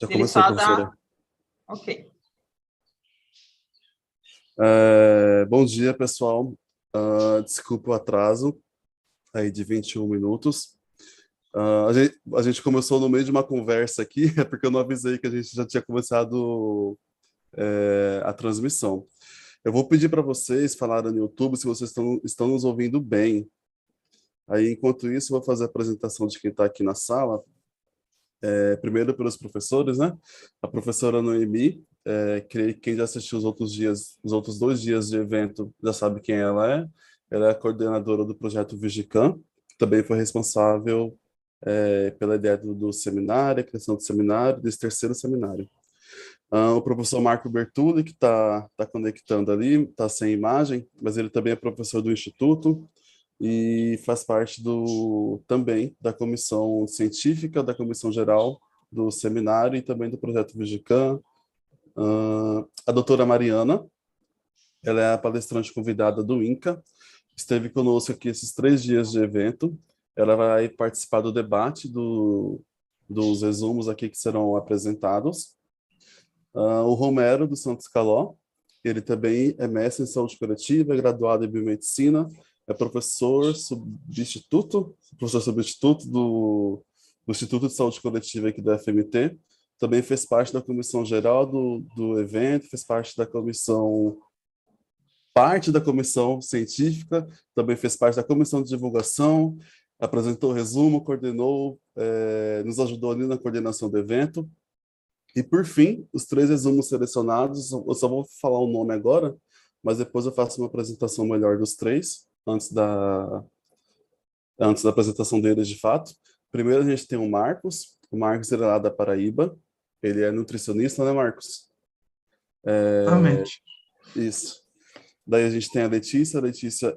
Já Ele começou, só professora. dá... Ok. Bom dia, pessoal. Desculpa o atraso aí de 21 minutos. A gente começou no meio de uma conversa aqui, é porque eu não avisei que a gente já tinha começado a transmissão. Eu vou pedir para vocês falarem no YouTube se vocês estão nos ouvindo bem. Aí, enquanto isso, eu vou fazer a apresentação de quem está aqui na sala. Primeiro pelos professores, né? A professora Noemi, creio que quem já assistiu os outros 2 dias de evento já sabe quem ela é. Ela é a coordenadora do projeto Vigicam, também foi responsável pela ideia do seminário, a criação do seminário, desse terceiro seminário. O professor Marco Bertulli, que está conectando ali, está sem imagem, mas ele também é professor do Instituto e faz parte também da comissão científica, da comissão geral do seminário e também do projeto Vigicam. A doutora Mariana, ela é a palestrante convidada do INCA, esteve conosco aqui esses 3 dias de evento. Ela vai participar do debate dos resumos aqui que serão apresentados. O Romero, do Santos Caló, ele também é mestre em saúde coletiva, é graduado em biomedicina, é professor substituto do Instituto de Saúde Coletiva aqui da FMT, também fez parte da comissão geral do evento, fez parte da comissão científica, também fez parte da comissão de divulgação, apresentou o resumo, coordenou, nos ajudou ali na coordenação do evento. E, por fim, os 3 resumos selecionados, eu só vou falar o nome agora, mas depois eu faço uma apresentação melhor dos 3, antes da apresentação deles de fato. Primeiro a gente tem o Marcos ele é lá da Paraíba, ele é nutricionista, né, Marcos? Exatamente. Isso. Daí a gente tem a Letícia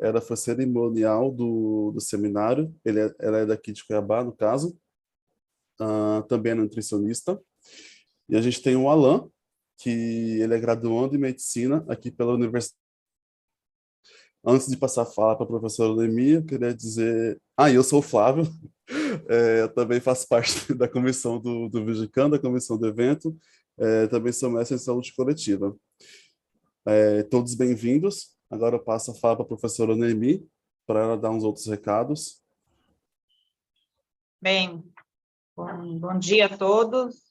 ela foi cerimonial do seminário, ela é daqui de Cuiabá, no caso, também é nutricionista. E a gente tem o Alan, que ele é graduando em medicina aqui pela Universidade. Antes de passar a fala para a professora Noemi, eu queria dizer... eu sou o Flávio, eu também faço parte da comissão do Vigicam, da comissão do evento, também sou mestre em saúde coletiva. Todos bem-vindos. Agora eu passo a fala para a professora Noemi, para ela dar uns outros recados. Bem, bom dia a todos.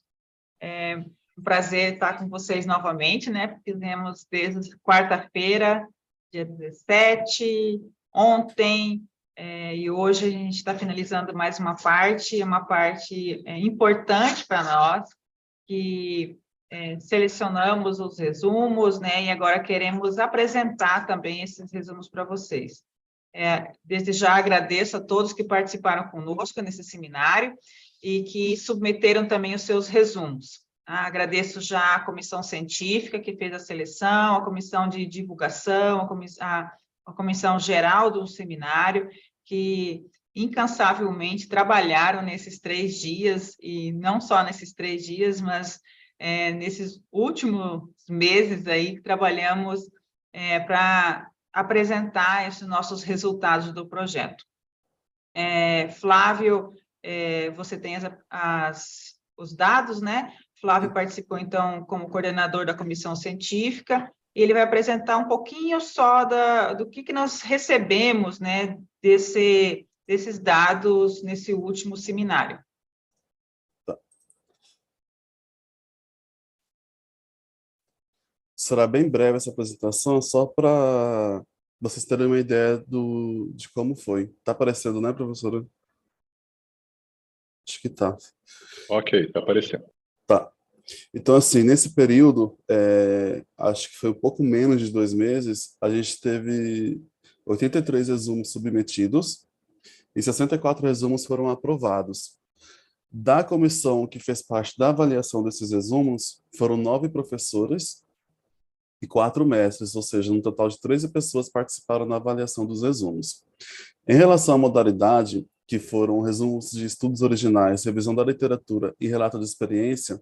É um prazer estar com vocês novamente, né? Fizemos desde quarta-feira, dia 17, ontem, e hoje a gente está finalizando mais uma parte importante para nós, que selecionamos os resumos, né? E agora queremos apresentar também esses resumos para vocês. Desde já agradeço a todos que participaram conosco nesse seminário e que submeteram também os seus resumos. Agradeço já a comissão científica que fez a seleção, a comissão de divulgação, a comissão geral do seminário, que incansavelmente trabalharam nesses 3 dias, e não só nesses 3 dias, mas nesses últimos meses aí, que trabalhamos para apresentar esses nossos resultados do projeto. Flávio, você tem os dados, né? Flávio participou, então, como coordenador da comissão científica, e ele vai apresentar um pouquinho só do que nós recebemos, né, desses dados nesse último seminário. Será bem breve essa apresentação, só para vocês terem uma ideia de como foi. Tá aparecendo, né, professora? Acho que tá. Ok, tá aparecendo. Tá. Então, assim, nesse período, acho que foi um pouco menos de 2 meses, a gente teve 83 resumos submetidos e 64 resumos foram aprovados. Da comissão que fez parte da avaliação desses resumos, foram 9 professores e 4 mestres, ou seja, um total de 13 pessoas participaram da avaliação dos resumos. Em relação à modalidade, que foram resumos de estudos originais, revisão da literatura e relato de experiência,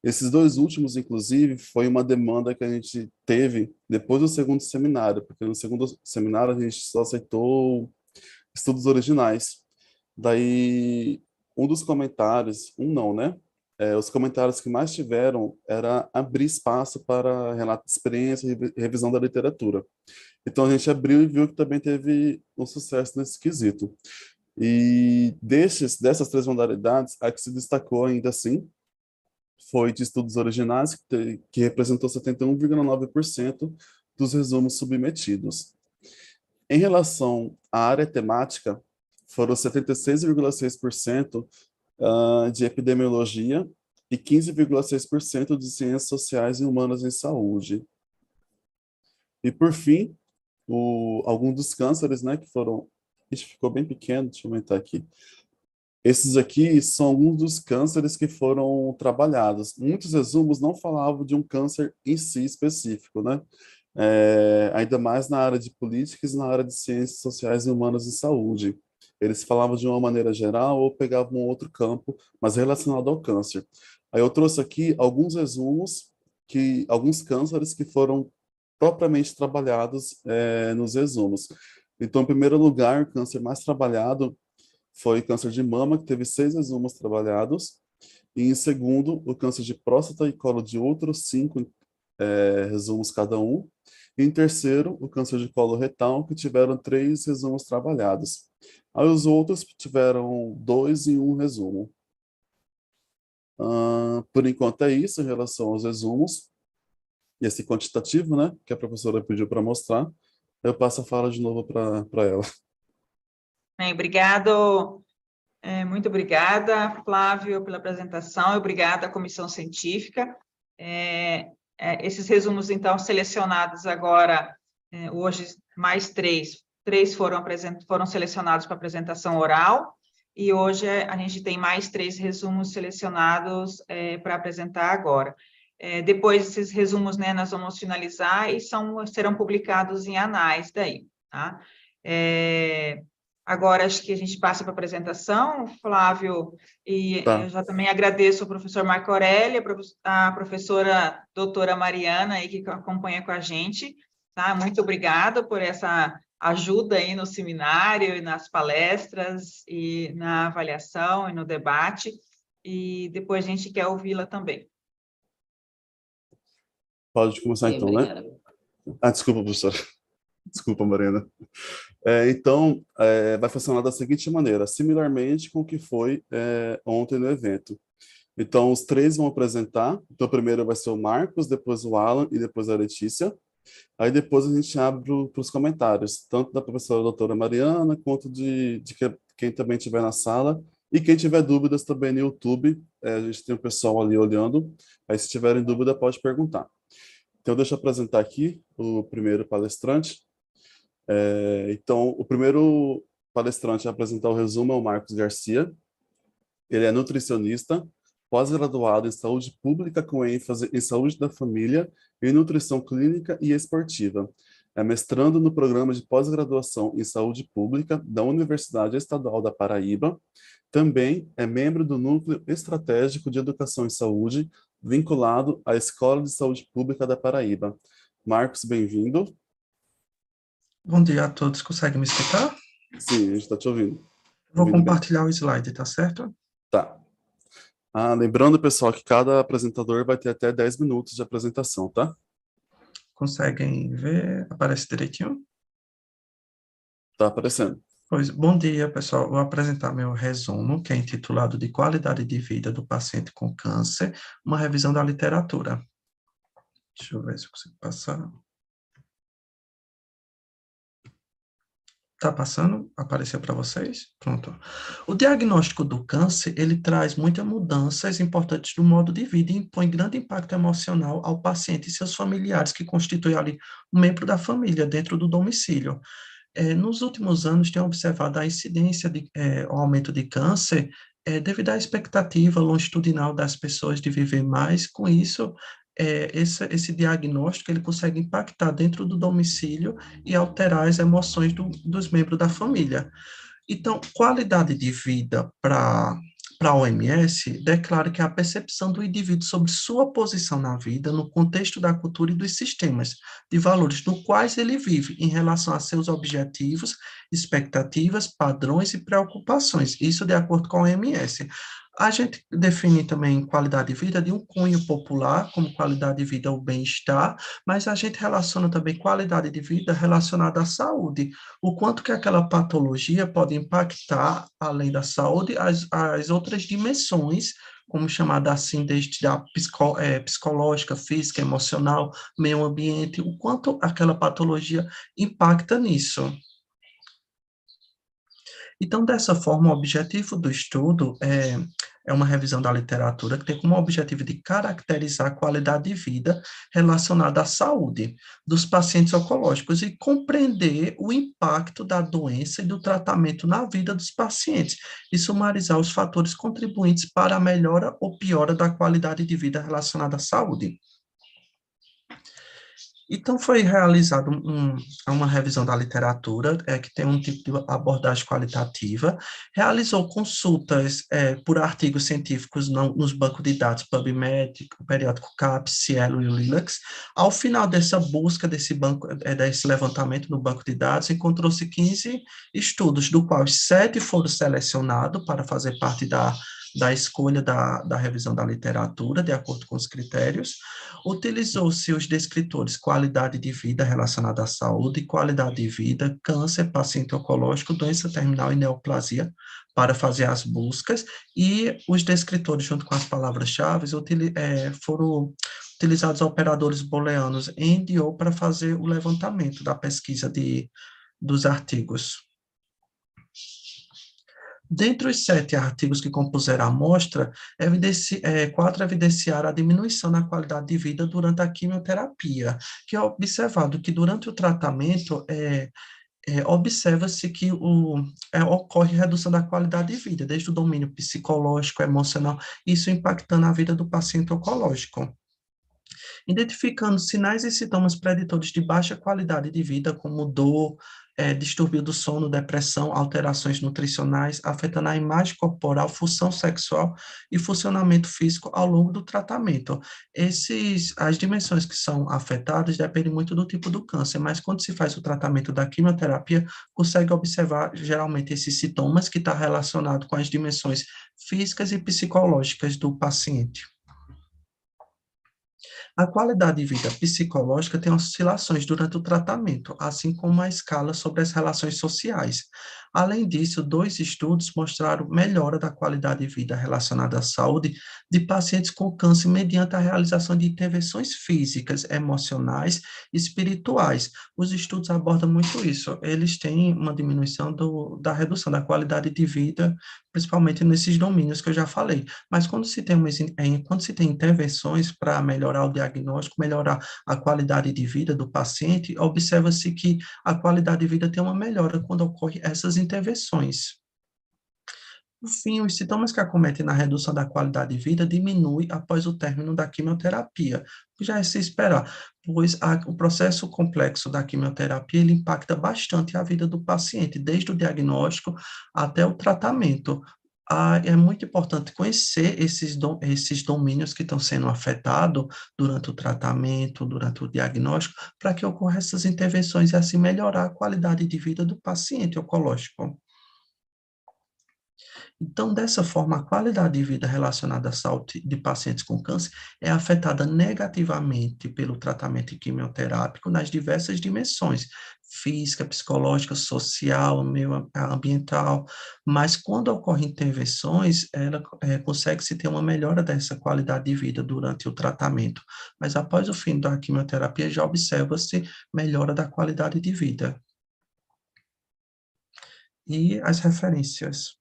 esses 2 últimos, inclusive, foi uma demanda que a gente teve depois do segundo seminário, porque no segundo seminário a gente só aceitou estudos originais. Daí, um dos comentários, um não, né? os comentários que mais tiveram era abrir espaço para relato de experiência e revisão da literatura. Então a gente abriu e viu que também teve um sucesso nesse quesito. E dessas três modalidades, a que se destacou ainda assim foi de estudos originais, que representou 71,9% dos resumos submetidos. Em relação à área temática, foram 76,6% de epidemiologia e 15,6% de ciências sociais e humanas em saúde. E, por fim, alguns dos cânceres, né, que foram... Ixi, ficou bem pequeno, deixa eu aumentar aqui. Esses aqui são alguns dos cânceres que foram trabalhados. Muitos resumos não falavam de um câncer em si específico, né? Ainda mais na área de políticas e na área de ciências sociais e humanas e saúde. Eles falavam de uma maneira geral ou pegavam um outro campo, mas relacionado ao câncer. Aí eu trouxe aqui alguns resumos, alguns cânceres que foram propriamente trabalhados nos resumos. Então, em primeiro lugar, o câncer mais trabalhado foi câncer de mama, que teve 6 resumos trabalhados. E em segundo, o câncer de próstata e colo de útero, 5 resumos cada um. E em terceiro, o câncer de colo retal, que tiveram 3 resumos trabalhados. Aí os outros tiveram 2 e 1 resumo. Por enquanto é isso em relação aos resumos. E esse quantitativo, né, que a professora pediu para mostrar, eu passo a fala de novo para ela. Bem, obrigado, muito obrigada, Flávio, pela apresentação, e obrigada à comissão científica. Esses resumos, então, selecionados agora, hoje, mais 3 foram selecionados para apresentação oral, e hoje a gente tem mais 3 resumos selecionados para apresentar agora. Depois desses resumos, né, nós vamos finalizar e serão publicados em anais daí, tá? Agora, acho que a gente passa para a apresentação, Flávio, e Tá. eu já também agradeço ao professor Marco Aurélio, a professora doutora Mariana, aí, que acompanha com a gente, tá? Muito obrigada por essa ajuda aí no seminário, e nas palestras, e na avaliação, e no debate, e depois a gente quer ouvi-la também. Pode começar então, né? Desculpa, professor. Desculpa, Mariana. Então, vai funcionar da seguinte maneira, similarmente com o que foi ontem no evento. Então, os 3 vão apresentar. Então, primeiro vai ser o Marcos, depois o Alan e depois a Letícia. Aí depois a gente abre para os comentários, tanto da professora doutora Mariana, quanto de quem também estiver na sala. E quem tiver dúvidas também no YouTube, a gente tem o pessoal ali olhando. Aí, se tiverem dúvida, pode perguntar. Então, deixa eu apresentar aqui o primeiro palestrante. Então, o primeiro palestrante a apresentar o resumo é o Marcos Garcia. Ele é nutricionista, pós-graduado em saúde pública com ênfase em saúde da família e nutrição clínica e esportiva. É mestrando no programa de pós-graduação em saúde pública da Universidade Estadual da Paraíba. Também é membro do Núcleo Estratégico de Educação em Saúde, vinculado à Escola de Saúde Pública da Paraíba. Marcos, bem-vindo. Bom dia a todos. Consegue me escutar? Sim, a gente está te ouvindo. Vou compartilhar o slide, tá certo? Tá. Lembrando, pessoal, que cada apresentador vai ter até 10 minutos de apresentação, tá? Conseguem ver? Aparece direitinho? Tá aparecendo. Pois, bom dia, pessoal. Vou apresentar meu resumo, que é intitulado de Qualidade de Vida do Paciente com Câncer, uma revisão da literatura. Deixa eu ver se eu consigo passar. Está passando? Apareceu para vocês? Pronto. O diagnóstico do câncer, ele traz muitas mudanças importantes no modo de vida e impõe grande impacto emocional ao paciente e seus familiares, que constituem ali um membro da família dentro do domicílio. Nos últimos anos, tem observado a incidência o aumento de câncer devido à expectativa longitudinal das pessoas de viver mais. Com isso, esse diagnóstico ele consegue impactar dentro do domicílio e alterar as emoções dos membros da família. Então, qualidade de vida para a OMS declara que a percepção do indivíduo sobre sua posição na vida, no contexto da cultura e dos sistemas de valores no quais ele vive, em relação a seus objetivos, expectativas, padrões e preocupações. Isso de acordo com a OMS. A gente define também qualidade de vida de um cunho popular, como qualidade de vida o bem-estar, mas a gente relaciona também qualidade de vida relacionada à saúde, o quanto que aquela patologia pode impactar, além da saúde, as outras dimensões, como chamada assim, desde a psicológica, física, emocional, meio ambiente, o quanto aquela patologia impacta nisso. Então, dessa forma, o objetivo do estudo é uma revisão da literatura que tem como objetivo de caracterizar a qualidade de vida relacionada à saúde dos pacientes oncológicos e compreender o impacto da doença e do tratamento na vida dos pacientes e sumarizar os fatores contribuintes para a melhora ou piora da qualidade de vida relacionada à saúde. Então, foi realizada uma revisão da literatura, que tem um tipo de abordagem qualitativa, realizou consultas por artigos científicos nos bancos de dados PubMed, o periódico CAPES, Cielo e o Lilacs. Ao final dessa busca, desse levantamento no banco de dados, encontrou-se 15 estudos, do qual 7 foram selecionados para fazer parte da escolha da revisão da literatura, de acordo com os critérios. Utilizou-se os descritores qualidade de vida relacionada à saúde, qualidade de vida, câncer, paciente oncológico, doença terminal e neoplasia, para fazer as buscas, e os descritores, junto com as palavras-chave, foram utilizados operadores booleanos AND e OR para fazer o levantamento da pesquisa dos artigos. Dentre os 7 artigos que compuseram a amostra, 4 evidenciaram a diminuição na qualidade de vida durante a quimioterapia, que é observado que durante o tratamento observa-se que ocorre redução da qualidade de vida, desde o domínio psicológico, emocional, isso impactando a vida do paciente oncológico. Identificando sinais e sintomas preditores de baixa qualidade de vida, como dor, distúrbio do sono, depressão, alterações nutricionais, afetando a imagem corporal, função sexual e funcionamento físico ao longo do tratamento. As dimensões que são afetadas dependem muito do tipo do câncer, mas quando se faz o tratamento da quimioterapia, consegue observar geralmente esses sintomas que estão relacionados com as dimensões físicas e psicológicas do paciente. A qualidade de vida psicológica tem oscilações durante o tratamento, assim como a escala sobre as relações sociais. Além disso, 2 estudos mostraram melhora da qualidade de vida relacionada à saúde de pacientes com câncer mediante a realização de intervenções físicas, emocionais e espirituais. Os estudos abordam muito isso. Eles têm uma diminuição da redução da qualidade de vida, principalmente nesses domínios que eu já falei. Mas quando se tem intervenções para melhorar o diagnóstico, melhorar a qualidade de vida do paciente, observa-se que a qualidade de vida tem uma melhora quando ocorrem essas intervenções. Por fim, os sintomas que acometem na redução da qualidade de vida diminuem após o término da quimioterapia, o que já é se esperar, pois o processo complexo da quimioterapia ele impacta bastante a vida do paciente, desde o diagnóstico até o tratamento. É muito importante conhecer esses domínios que estão sendo afetados durante o tratamento, durante o diagnóstico, para que ocorram essas intervenções e assim melhorar a qualidade de vida do paciente oncológico. Então, dessa forma, a qualidade de vida relacionada à saúde de pacientes com câncer é afetada negativamente pelo tratamento quimioterápico nas diversas dimensões, física, psicológica, social, meio ambiental, mas quando ocorrem intervenções, ela consegue-se ter uma melhora dessa qualidade de vida durante o tratamento, mas após o fim da quimioterapia já observa-se melhora da qualidade de vida. E as referências.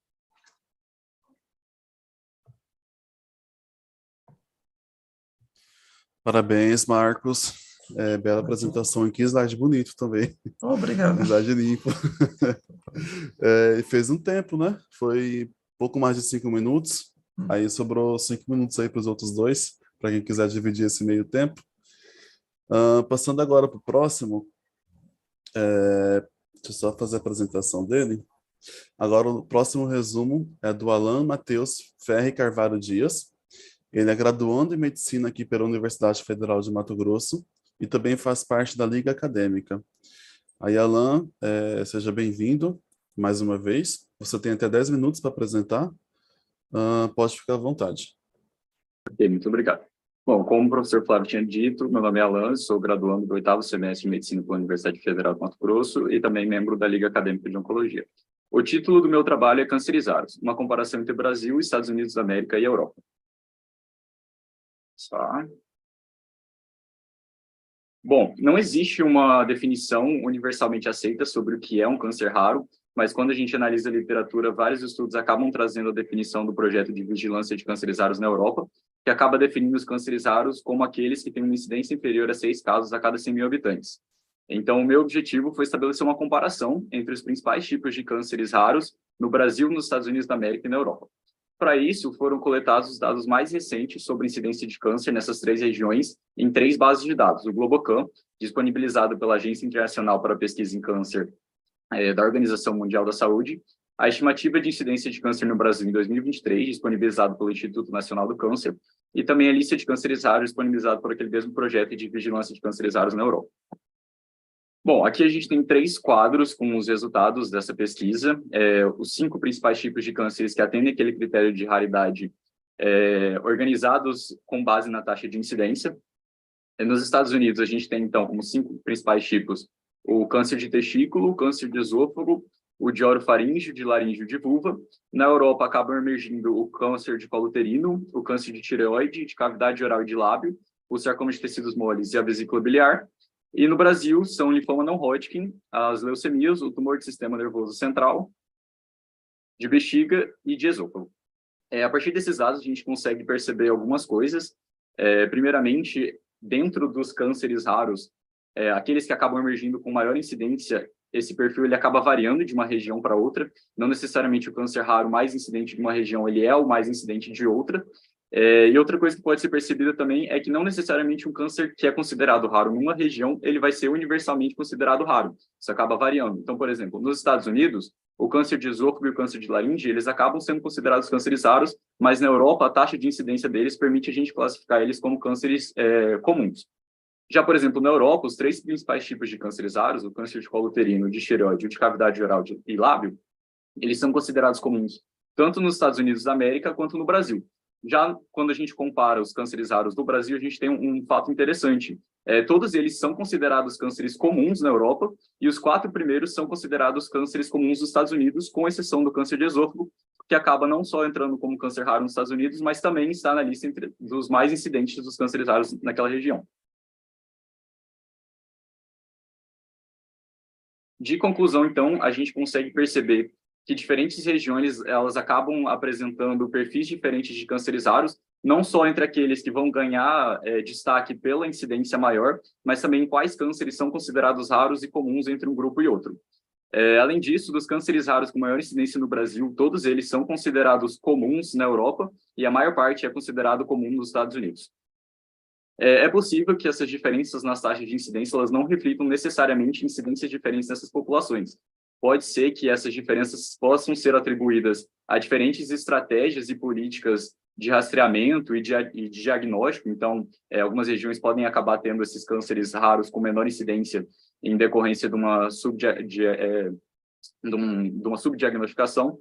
Parabéns, Marcos. Bela apresentação. E que slide bonito também. Obrigado. Slide limpo. E fez um tempo, né? Foi pouco mais de 5 minutos. Aí sobrou 5 minutos aí para os outros 2, para quem quiser dividir esse meio tempo. Passando agora para o próximo. Deixa eu só fazer a apresentação dele. Agora, o próximo resumo é do Alan Matheus Ferri Carvalho Dias. Ele é graduando em medicina aqui pela Universidade Federal de Mato Grosso e também faz parte da Liga Acadêmica. Aí, Alan, seja bem-vindo mais uma vez. Você tem até 10 minutos para apresentar. Pode ficar à vontade. Ok, muito obrigado. Bom, como o professor Flávio tinha dito, meu nome é Alan, sou graduando do 8º semestre de Medicina pela Universidade Federal do Mato Grosso e também membro da Liga Acadêmica de Oncologia. O título do meu trabalho é Cancerizaros, uma comparação entre Brasil, Estados Unidos da América e Europa. Tá. Bom, não existe uma definição universalmente aceita sobre o que é um câncer raro, mas quando a gente analisa a literatura, vários estudos acabam trazendo a definição do projeto de vigilância de cânceres raros na Europa, que acaba definindo os cânceres raros como aqueles que têm uma incidência inferior a 6 casos a cada 100 mil habitantes. Então, o meu objetivo foi estabelecer uma comparação entre os principais tipos de cânceres raros no Brasil, nos Estados Unidos da América e na Europa. Para isso, foram coletados os dados mais recentes sobre incidência de câncer nessas 3 regiões em 3 bases de dados. O Globocam, disponibilizado pela Agência Internacional para a Pesquisa em Câncer da Organização Mundial da Saúde, a estimativa de incidência de câncer no Brasil em 2023, disponibilizado pelo Instituto Nacional do Câncer, e também a lista de cânceres raros, disponibilizado por aquele mesmo projeto de vigilância de cânceres raros na Europa. Bom, aqui a gente tem 3 quadros com os resultados dessa pesquisa, os 5 principais tipos de cânceres que atendem aquele critério de raridade, organizados com base na taxa de incidência. Nos Estados Unidos, a gente tem, então, como 5 principais tipos, o câncer de testículo, o câncer de esôfago, o de orofaríngeo, de laríngeo de vulva. Na Europa, acabam emergindo o câncer de colo uterino, o câncer de tireoide, de cavidade oral e de lábio, o sarcoma de tecidos moles e a vesícula biliar. E no Brasil, são o linfoma não Hodgkin, as leucemias, o tumor de sistema nervoso central, de bexiga e de esôfago. A partir desses dados, a gente consegue perceber algumas coisas. Primeiramente, dentro dos cânceres raros, aqueles que acabam emergindo com maior incidência, esse perfil ele acaba variando de uma região para outra. Não necessariamente o câncer raro mais incidente de uma região, ele é o mais incidente de outra. E outra coisa que pode ser percebida também é que não necessariamente um câncer que é considerado raro numa região, ele vai ser universalmente considerado raro. Isso acaba variando. Então, por exemplo, nos Estados Unidos, o câncer de esôfago e o câncer de laringe, eles acabam sendo considerados cânceres raros, mas na Europa, a taxa de incidência deles permite a gente classificar eles como cânceres comuns. Já, por exemplo, na Europa, os 3 principais tipos de cânceres raros, o câncer de colo uterino, de tireoide, o de cavidade oral e lábio, eles são considerados comuns tanto nos Estados Unidos da América quanto no Brasil. Já quando a gente compara os cânceres raros do Brasil, a gente tem um fato interessante. Todos eles são considerados cânceres comuns na Europa e os 4 primeiros são considerados cânceres comuns nos Estados Unidos, com exceção do câncer de esôfago, que acaba não só entrando como câncer raro nos Estados Unidos, mas também está na lista dos mais incidentes dos cânceres raros naquela região. De conclusão, então, a gente consegue perceber que diferentes regiões elas acabam apresentando perfis diferentes de cânceres raros, não só entre aqueles que vão ganhar destaque pela incidência maior, mas também quais cânceres são considerados raros e comuns entre um grupo e outro. Além disso, dos cânceres raros com maior incidência no Brasil, todos eles são considerados comuns na Europa e a maior parte é considerado comum nos Estados Unidos. É possível que essas diferenças nas taxas de incidência elas não reflitam necessariamente incidências diferentes nessas populações. Pode ser que essas diferenças possam ser atribuídas a diferentes estratégias e políticas de rastreamento e de diagnóstico. Então, algumas regiões podem acabar tendo esses cânceres raros com menor incidência em decorrência de uma subdiagnosticação,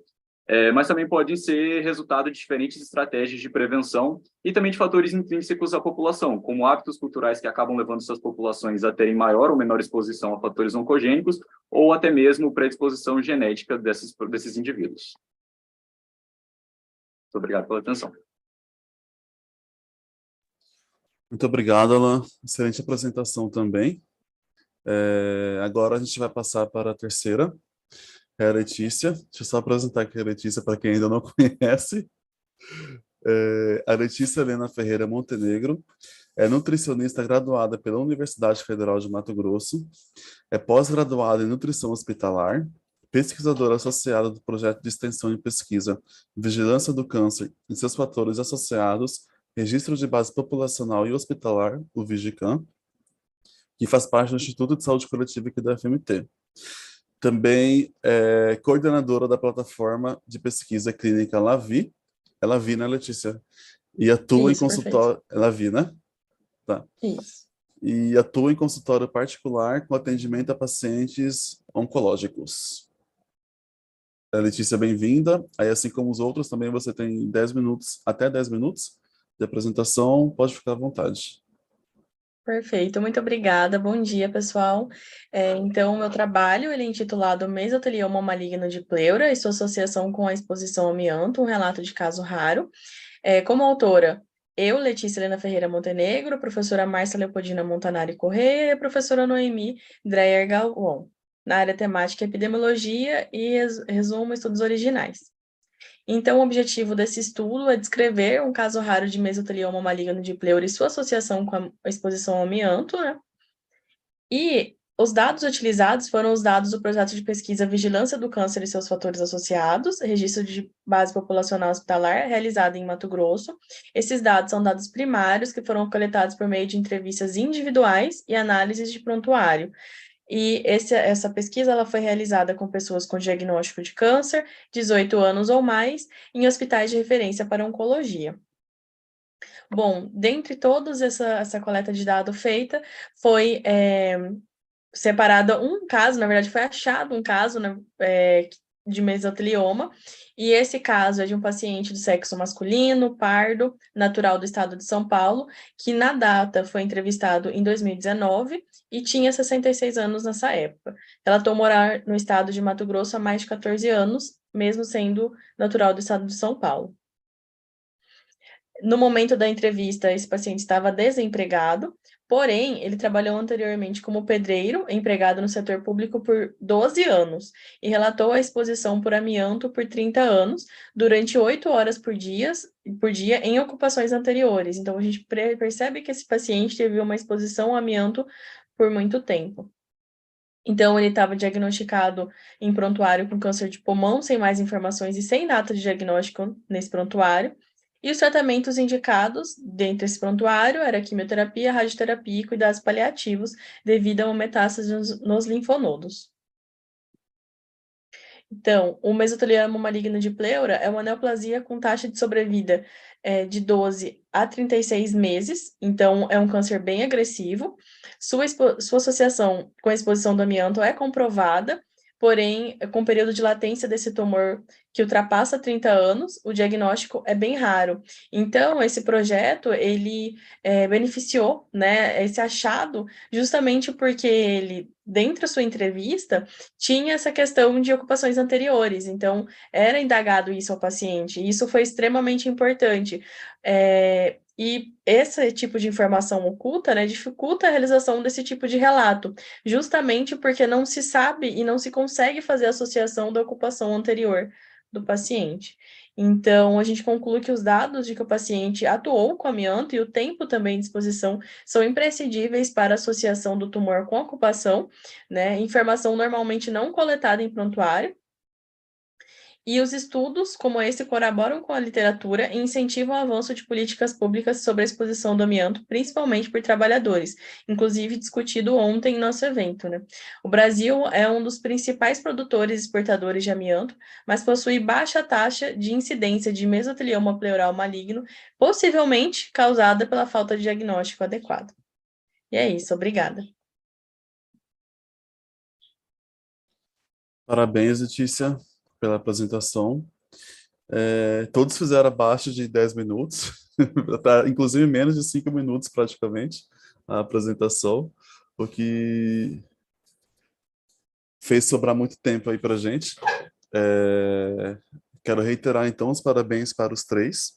mas também podem ser resultado de diferentes estratégias de prevenção e também de fatores intrínsecos à população, como hábitos culturais que acabam levando essas populações a terem maior ou menor exposição a fatores oncogênicos, ou até mesmo predisposição genética desses indivíduos. Muito obrigado pela atenção. Muito obrigado, Alan. Excelente apresentação também. Agora a gente vai passar para a terceira, é a Letícia. Deixa eu só apresentar aqui a Letícia para quem ainda não conhece. A Letícia Helena Ferreira Montenegro é nutricionista graduada pela Universidade Federal de Mato Grosso, é pós-graduada em nutrição hospitalar, pesquisadora associada do projeto de extensão e pesquisa Vigilância do Câncer e seus fatores associados, Registro de Base Populacional e Hospitalar, o VIGICAM, que faz parte do Instituto de Saúde Coletiva aqui da FMT. Também é coordenadora da plataforma de pesquisa clínica Lavi. É Lavi, né, Letícia? E atua em consultório... É Lavi, né? Tá. Isso. E atua em consultório particular com atendimento a pacientes oncológicos. Letícia, bem-vinda. Aí, assim como os outros, também você tem 10 minutos, até 10 minutos de apresentação. Pode ficar à vontade. Perfeito, muito obrigada. Bom dia, pessoal. Então, meu trabalho ele é intitulado Mesotelioma maligno de pleura e sua associação com a exposição ao amianto, um relato de caso raro. Como autora, eu, Letícia Helena Ferreira Montenegro, professora Márcia Leopoldina Montanari Corrêa e a professora Noemi Dreyer Galvão, na área temática epidemiologia e resumo estudos originais. Então, o objetivo desse estudo é descrever um caso raro de mesotelioma maligno de pleura e sua associação com a exposição ao amianto, né? E os dados utilizados foram os dados do projeto de pesquisa Vigilância do Câncer e seus fatores associados, registro de base populacional hospitalar, realizado em Mato Grosso. Esses dados são dados primários que foram coletados por meio de entrevistas individuais e análises de prontuário. E essa pesquisa ela foi realizada com pessoas com diagnóstico de câncer, 18 anos ou mais, em hospitais de referência para oncologia. Bom, dentre todos essa coleta de dados feita, foi separado um caso, na verdade foi achado um caso, né, de mesotelioma, e esse caso é de um paciente do sexo masculino, pardo, natural do estado de São Paulo, que na data foi entrevistado em 2019 e tinha 66 anos nessa época. Relatou morar no estado de Mato Grosso há mais de 14 anos, mesmo sendo natural do estado de São Paulo. No momento da entrevista, esse paciente estava desempregado, porém, ele trabalhou anteriormente como pedreiro, empregado no setor público por 12 anos, e relatou a exposição por amianto por 30 anos, durante 8 horas por dia em ocupações anteriores. Então, a gente percebe que esse paciente teve uma exposição ao amianto por muito tempo. Então, ele estava diagnosticado em prontuário com câncer de pulmão, sem mais informações e sem data de diagnóstico nesse prontuário. E os tratamentos indicados dentro desse prontuário era quimioterapia, radioterapia e cuidados paliativos devido a uma metástase nos linfonodos. Então, o mesotelioma maligno de pleura é uma neoplasia com taxa de sobrevida de 12 a 36 meses, então é um câncer bem agressivo. Sua associação com a exposição do amianto é comprovada, porém, com período de latência desse tumor que ultrapassa 30 anos, o diagnóstico é bem raro. Então, esse projeto, ele beneficiou, né, esse achado, justamente porque ele, dentro da sua entrevista, tinha essa questão de ocupações anteriores, então, era indagado isso ao paciente, e isso foi extremamente importante. E esse tipo de informação oculta, né, dificulta a realização desse tipo de relato, justamente porque não se sabe e não se consegue fazer a associação da ocupação anterior do paciente. Então, a gente conclui que os dados de que o paciente atuou com amianto e o tempo também de exposição são imprescindíveis para a associação do tumor com a ocupação, né, informação normalmente não coletada em prontuário. E os estudos como esse colaboram com a literatura e incentivam o avanço de políticas públicas sobre a exposição do amianto, principalmente por trabalhadores, inclusive discutido ontem em nosso evento, né? O Brasil é um dos principais produtores e exportadores de amianto, mas possui baixa taxa de incidência de mesotelioma pleural maligno, possivelmente causada pela falta de diagnóstico adequado. E é isso, obrigada. Parabéns, Letícia, pela apresentação. Todos fizeram abaixo de 10 minutos, inclusive menos de 5 minutos praticamente, a apresentação, o que fez sobrar muito tempo aí para a gente. Quero reiterar, então, os parabéns para os três.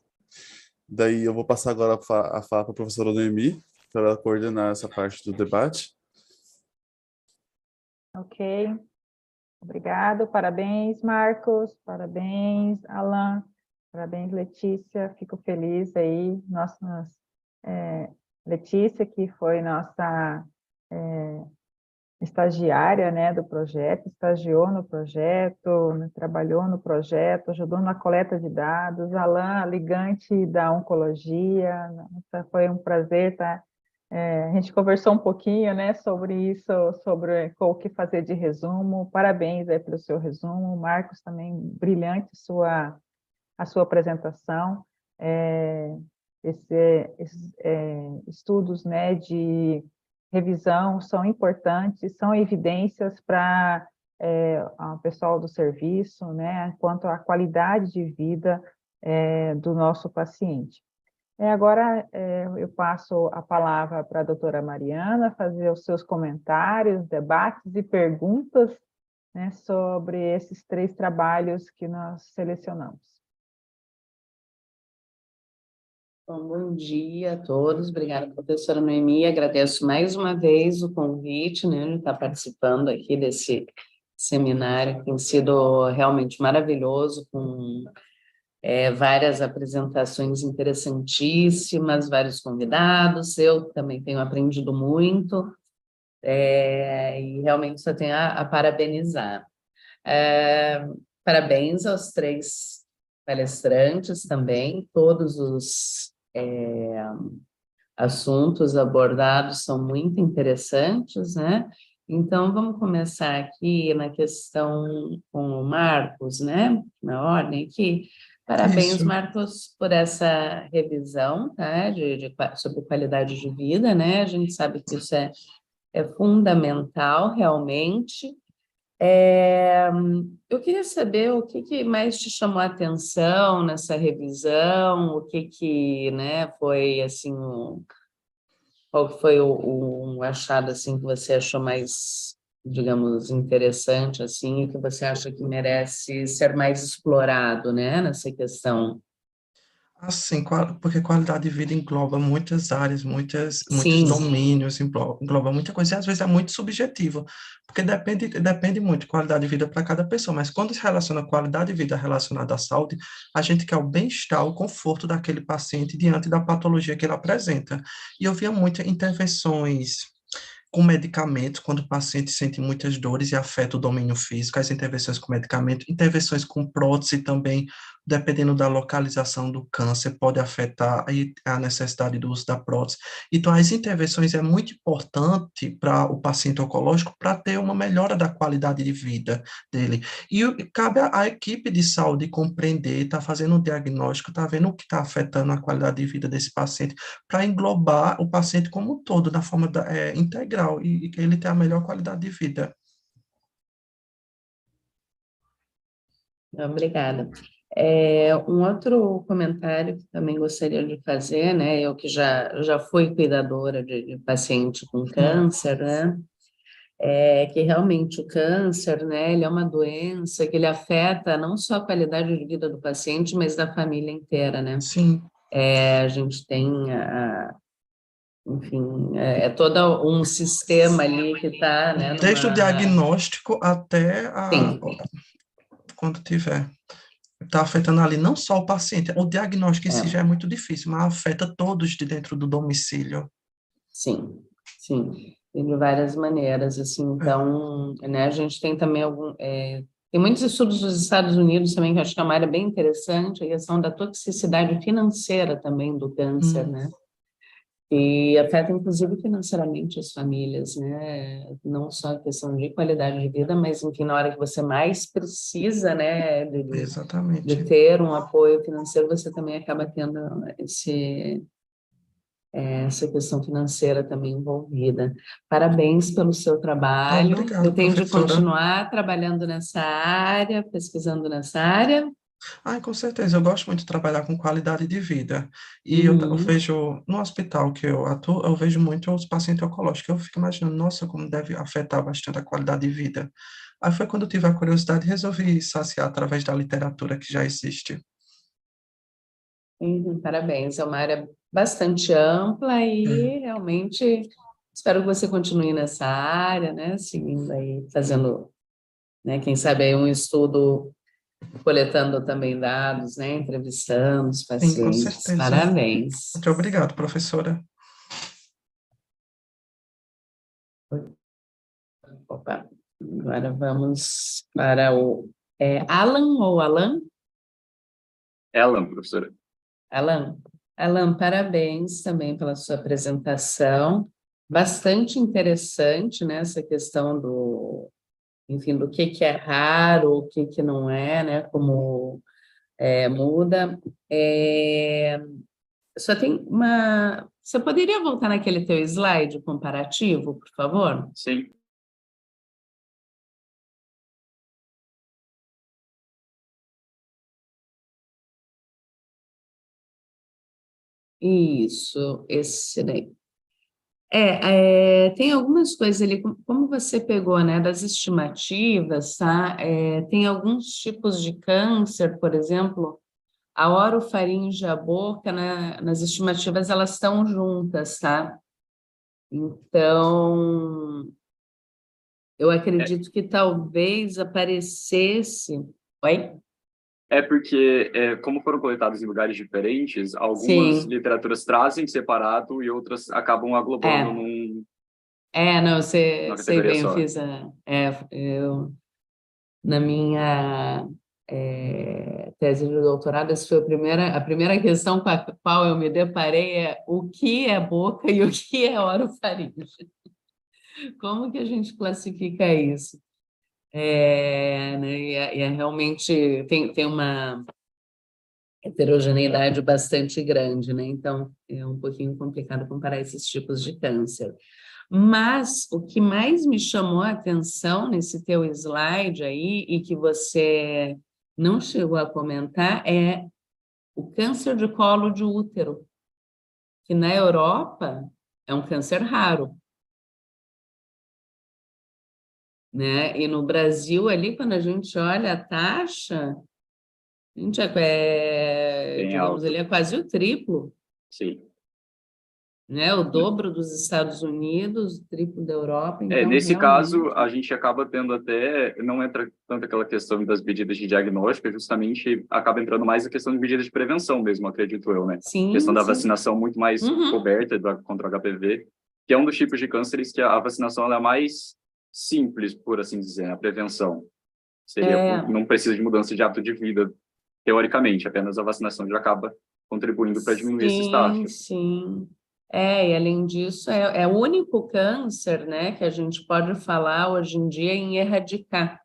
Daí eu vou passar agora a fala para a professora Noemi, para ela coordenar essa parte do debate. Ok. Obrigado, parabéns, Marcos, parabéns, Alan, parabéns, Letícia, fico feliz aí, Letícia, que foi nossa estagiária, né, do projeto, estagiou no projeto, né, trabalhou no projeto, ajudou na coleta de dados, Alan, ligante da oncologia, foi um prazer estar. A gente conversou um pouquinho, né, sobre isso, sobre o que fazer de resumo. Parabéns aí pelo seu resumo. Marcos, também brilhante a sua apresentação. Esses estudos, né, de revisão são importantes, são evidências para ao pessoal do serviço, né, quanto à qualidade de vida do nosso paciente. Agora, eu passo a palavra para a doutora Mariana fazer os seus comentários, debates e perguntas, né, sobre esses 3 trabalhos que nós selecionamos. Bom dia a todos, obrigada, professora Noemi, agradeço mais uma vez o convite, né, de estar participando aqui desse seminário, que tem sido realmente maravilhoso, com várias apresentações interessantíssimas, vários convidados, eu também tenho aprendido muito, e realmente só tenho a parabenizar. Parabéns aos 3 palestrantes também, todos os assuntos abordados são muito interessantes, né? Então, vamos começar aqui na questão com o Marcos, né? Na ordem aqui. Parabéns, Isso. Marcos, por essa revisão, tá? Sobre qualidade de vida, né? A gente sabe que isso é fundamental, realmente. Eu queria saber o que mais te chamou a atenção nessa revisão, o que, né, foi, assim, qual foi um achado, assim, que você achou mais, digamos, interessante, assim, e que você acha que merece ser mais explorado, né, nessa questão? Assim, porque qualidade de vida engloba muitas áreas, muitos Sim, domínios, engloba muita coisa, e às vezes é muito subjetivo, porque depende muito de qualidade de vida para cada pessoa, mas quando se relaciona a qualidade de vida relacionada à saúde, a gente quer o bem-estar, o conforto daquele paciente diante da patologia que ele apresenta. E eu via muitas intervenções com medicamentos, quando o paciente sente muitas dores e afeta o domínio físico, as intervenções com medicamento, intervenções com prótese também, dependendo da localização do câncer, pode afetar a necessidade do uso da prótese. Então, as intervenções é muito importante para o paciente oncológico para ter uma melhora da qualidade de vida dele. E cabe à equipe de saúde compreender, estar fazendo o diagnóstico, estar vendo o que está afetando a qualidade de vida desse paciente, para englobar o paciente como um todo, da forma integral, e que ele tenha a melhor qualidade de vida. obrigada. Um outro comentário que também gostaria de fazer, né, eu que já fui cuidadora de paciente com câncer, né, que realmente o câncer, né, ele é uma doença que ele afeta não só a qualidade de vida do paciente, mas da família inteira, né? Sim. A gente tem, enfim, todo um sistema ali que está, né, Desde o numa... diagnóstico até Sim, quando tiver. Está afetando ali não só o paciente, o diagnóstico em si já é muito difícil, mas afeta todos de dentro do domicílio. sim, sim, e de várias maneiras, assim, então, né, a gente tem também tem muitos estudos dos Estados Unidos também, que eu acho que é uma área bem interessante, a questão da toxicidade financeira também do câncer, né, e afeta, inclusive, financeiramente as famílias, né, não só a questão de qualidade de vida, mas, enfim, na hora que você mais precisa, né, de Exatamente. ter um apoio financeiro, você também acaba tendo essa questão financeira também envolvida. Parabéns pelo seu trabalho. Obrigado, Pretende professora. continuar trabalhando nessa área, pesquisando nessa área? Com certeza, eu gosto muito de trabalhar com qualidade de vida. E eu Uhum. vejo, no hospital que eu atuo, eu vejo muito os pacientes oncológicos. Eu fico imaginando, nossa, como deve afetar bastante a qualidade de vida. Aí foi quando eu tive a curiosidade e resolvi saciar através da literatura que já existe. Parabéns, é uma área bastante ampla e realmente espero que você continue nessa área, né? Seguindo aí, fazendo, né? Quem sabe aí um estudo, coletando também dados, né? Entrevistando os Sim, com pacientes. certeza. Parabéns. Muito obrigado, professora. Opa, agora vamos para o Alan ou Alan? Ela, professora. Alan, parabéns também pela sua apresentação. Bastante interessante, né, essa questão enfim, do que é raro, o que não é, né, como muda. Só tem uma... Você poderia voltar naquele teu slide comparativo, por favor? Sim. Isso, esse daí. Tem algumas coisas ali, como você pegou, né, das estimativas, tá? Tem alguns tipos de câncer, por exemplo, a orofaringe e a boca, né, nas estimativas elas estão juntas, tá? Então, eu acredito que talvez aparecesse... Oi? É porque, como foram coletados em lugares diferentes, algumas Sim, literaturas trazem separado e outras acabam aglobando é. Não, numa sei categoria bem, eu só. fiz na minha tese de doutorado, essa foi a primeira questão com a qual eu me deparei o que é boca e o que é orofaringe. Como que a gente classifica isso? Né, realmente tem uma heterogeneidade bastante grande, né? Então, é um pouquinho complicado comparar esses tipos de câncer. Mas o que mais me chamou a atenção nesse teu slide aí, e que você não chegou a comentar, é o câncer de colo de útero, que na Europa é um câncer raro, né? E no Brasil, ali, quando a gente olha a taxa, a gente Bem digamos, alto. ele é quase o triplo, Sim. né? O dobro dos Estados Unidos, o triplo da Europa, então Nesse caso, realmente... a gente acaba tendo até, não entra tanto aquela questão das medidas de diagnóstico, justamente acaba entrando mais a questão de medidas de prevenção mesmo, acredito eu, né? A questão Sim, da sim. vacinação muito mais Uhum. coberta contra o HPV, que é um dos tipos de cânceres que a vacinação ela é mais simples, por assim dizer, né? A prevenção. Seria, É, não precisa de mudança de hábito de vida, teoricamente, apenas a vacinação já acaba contribuindo para diminuir esses sim, taxas. sim. E além disso, é o único câncer, né, que a gente pode falar hoje em dia em erradicar.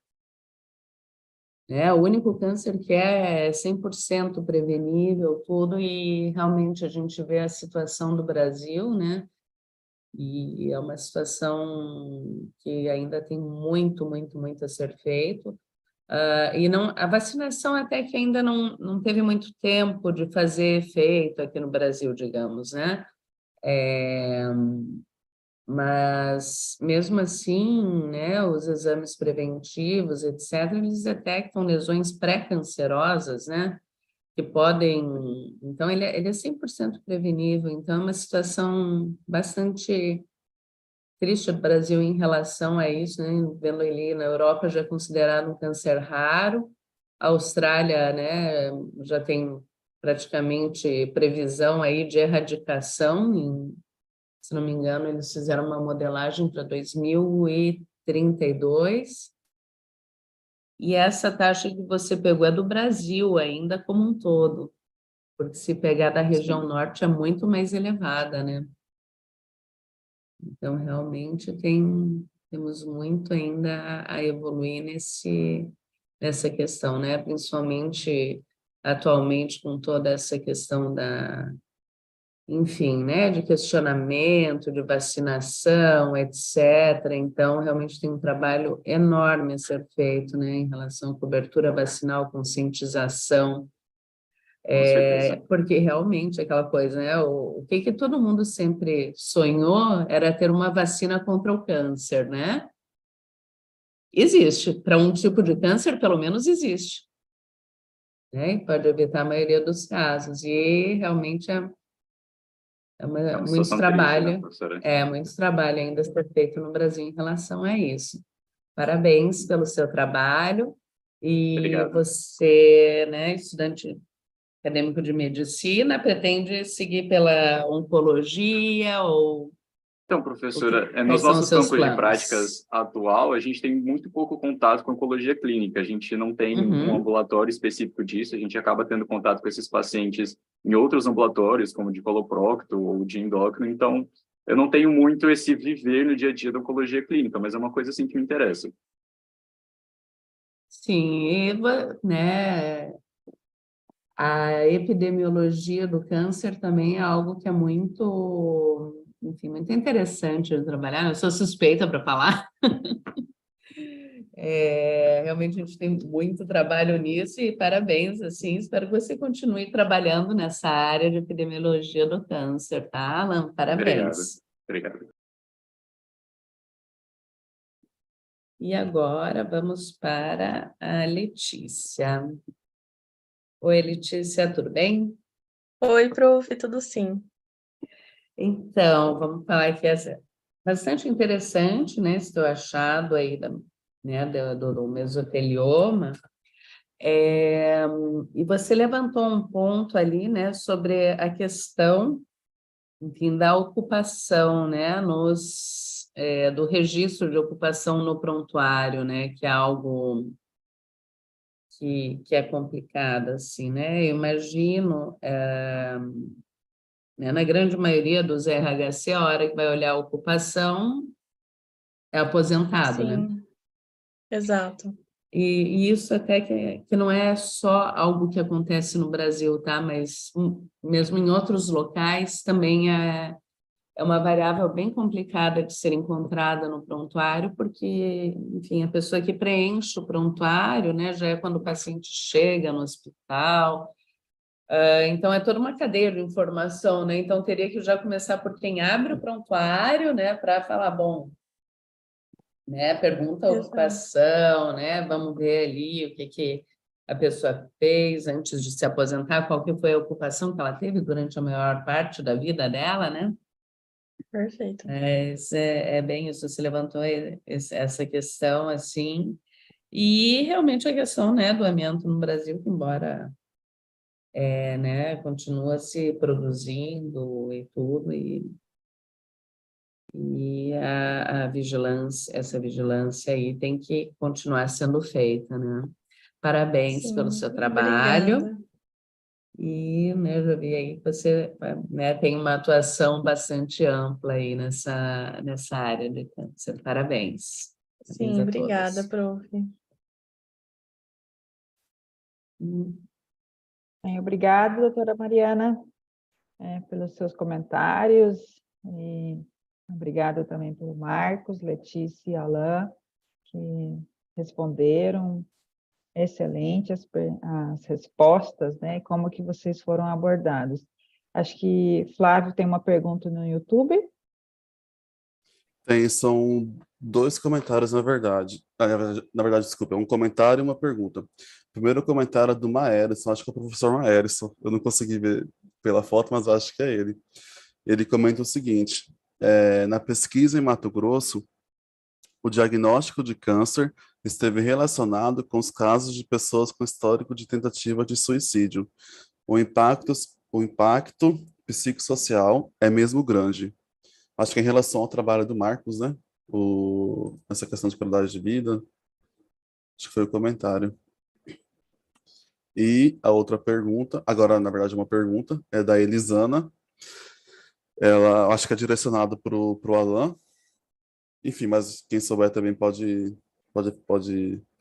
É o único câncer que é 100% prevenível, tudo, e realmente a gente vê a situação do Brasil, né, e é uma situação que ainda tem muito, muito, muito a ser feito. E não, a vacinação até que ainda não teve muito tempo de fazer efeito aqui no Brasil, digamos, né? Mas, mesmo assim, né, os exames preventivos, etc., eles detectam lesões pré-cancerosas, né? Que podem... Então, ele é 100% prevenível. Então, é uma situação bastante triste do Brasil em relação a isso, né? Vendo ali na Europa já é considerado um câncer raro, a Austrália, né, já tem praticamente previsão aí de erradicação, se não me engano, eles fizeram uma modelagem para 2032, e essa taxa que você pegou é do Brasil ainda como um todo, porque se pegar da região Sim. norte é muito mais elevada, né? Então, realmente, temos muito ainda a evoluir nessa questão, né? Principalmente atualmente com toda essa questão enfim, né? De questionamento, de vacinação, etc. Então, realmente tem um trabalho enorme a ser feito, né? Em relação à cobertura vacinal, conscientização, Com certeza. porque realmente aquela coisa, né? O que todo mundo sempre sonhou era ter uma vacina contra o câncer, né? Existe. Para um tipo de câncer, pelo menos existe, né? E pode evitar a maioria dos casos. E realmente É uma muito situação triste, né, trabalho, professora? muito trabalho ainda a ser feito no Brasil em relação a isso. Parabéns pelo seu trabalho. E Obrigado. você, né, estudante acadêmico de medicina, pretende seguir pela oncologia ou Então, professora, quais nos são os nossos seus campos de planos? práticas atual, a gente tem muito pouco contato com oncologia clínica. A gente não tem um Uhum. ambulatório específico disso. A gente acaba tendo contato com esses pacientes em outros ambulatórios, como de coloprocto ou de endócrino. Então, eu não tenho muito esse viver no dia a dia da oncologia clínica, mas é uma coisa assim que me interessa. Sim, né, a epidemiologia do câncer também é algo que é muito, enfim, muito interessante de trabalhar. Eu sou suspeita para falar. Realmente a gente tem muito trabalho nisso e parabéns, assim, espero que você continue trabalhando nessa área de epidemiologia do câncer, tá, Alan? Parabéns. Obrigado. E agora vamos para a Letícia. Oi, Letícia, tudo bem? Oi, prof, tudo sim. Então, vamos falar que é bastante interessante, né, esse teu achado aí do mesotelioma. E você levantou um ponto ali, né, sobre a questão, enfim, da ocupação, né, do registro de ocupação no prontuário, né, que é algo que é complicado, assim, né? Eu imagino, né, na grande maioria dos RHC, a hora que vai olhar a ocupação é aposentado, né? Sim, exato. E isso até que não é só algo que acontece no Brasil, tá? Mas mesmo em outros locais também é uma variável bem complicada de ser encontrada no prontuário, porque, enfim, a pessoa que preenche o prontuário, né, já é quando o paciente chega no hospital. Então, é toda uma cadeia de informação, né? Então, teria que já começar por quem abre o prontuário, né, para falar, bom, né, pergunta a Exato. ocupação, né, vamos ver ali o que a pessoa fez antes de se aposentar, qual que foi a ocupação que ela teve durante a maior parte da vida dela, né? Perfeito. É bem isso, você levantou essa questão, assim, e realmente a questão, né, do amianto no Brasil, que embora né, continua se produzindo e tudo, e a vigilância, essa vigilância aí tem que continuar sendo feita, né? Parabéns pelo Sim, seu trabalho. obrigada. E, né, eu já vi aí que você, né, tem uma atuação bastante ampla aí nessa área de câncer. Parabéns. Parabéns Sim, a obrigada, todos. prof. Bem, obrigada, doutora Mariana, pelos seus comentários, e obrigada também pelo Marcos, Letícia e Alain, que responderam. Excelente as respostas, né? Como que vocês foram abordados. Acho que Flávio tem uma pergunta no YouTube. São dois comentários, na verdade. Na verdade, desculpa, é um comentário e uma pergunta. O primeiro comentário é do Maerison, acho que é o professor Maerison. Eu não consegui ver pela foto, mas acho que é ele. Ele comenta o seguinte: na pesquisa em Mato Grosso, o diagnóstico de câncer esteve relacionado com os casos de pessoas com histórico de tentativa de suicídio. O impacto, o impacto psicossocial é mesmo grande. Acho que em relação ao trabalho do Marcos, né? Essa questão de qualidade de vida, acho que foi o comentário. E a outra pergunta, agora, na verdade, uma pergunta, é da Elisana. Ela, acho que é direcionada para o Alan. Enfim, mas quem souber também pode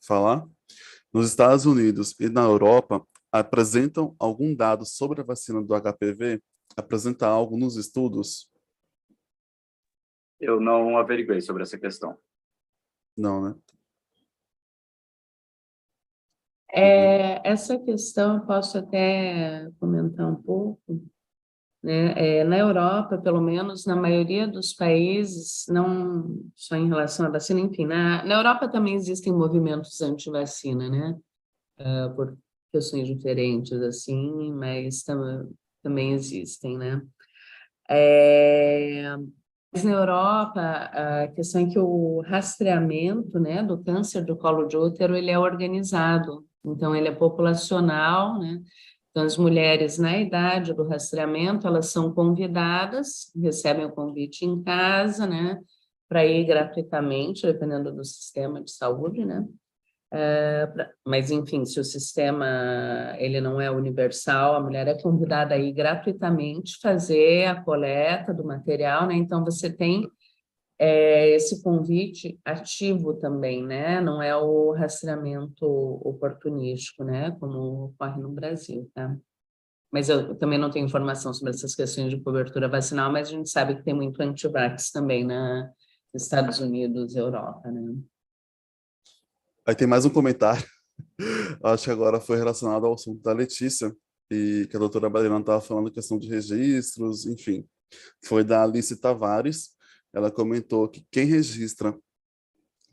falar. Nos Estados Unidos e na Europa, apresentam algum dado sobre a vacina do HPV? Apresenta algo nos estudos? Eu não averiguei sobre essa questão. Não, né? Essa questão eu posso até comentar um pouco, né? Na Europa, pelo menos, na maioria dos países, não só em relação à vacina, enfim, na Europa também existem movimentos anti-vacina, né? Por questões diferentes, assim, mas também existem, né? Mas na Europa, a questão é que o rastreamento, né, do câncer do colo de útero, ele é organizado, então ele é populacional, né? Então as mulheres na idade do rastreamento, elas são convidadas, recebem o convite em casa, né, para ir gratuitamente, dependendo do sistema de saúde, né? Mas, enfim, se o sistema ele não é universal, a mulher é convidada a ir gratuitamente fazer a coleta do material, né? Então, você tem esse convite ativo também, né? Não é o rastreamento oportunístico, né? Como ocorre no Brasil, tá? Mas eu também não tenho informação sobre essas questões de cobertura vacinal, mas a gente sabe que tem muito antivax também nos Estados Unidos e Europa, né? Aí tem mais um comentário, acho que agora foi relacionado ao assunto da Letícia, e que a doutora Mariana estava falando questão de registros, enfim. Foi da Alice Tavares, ela comentou que quem registra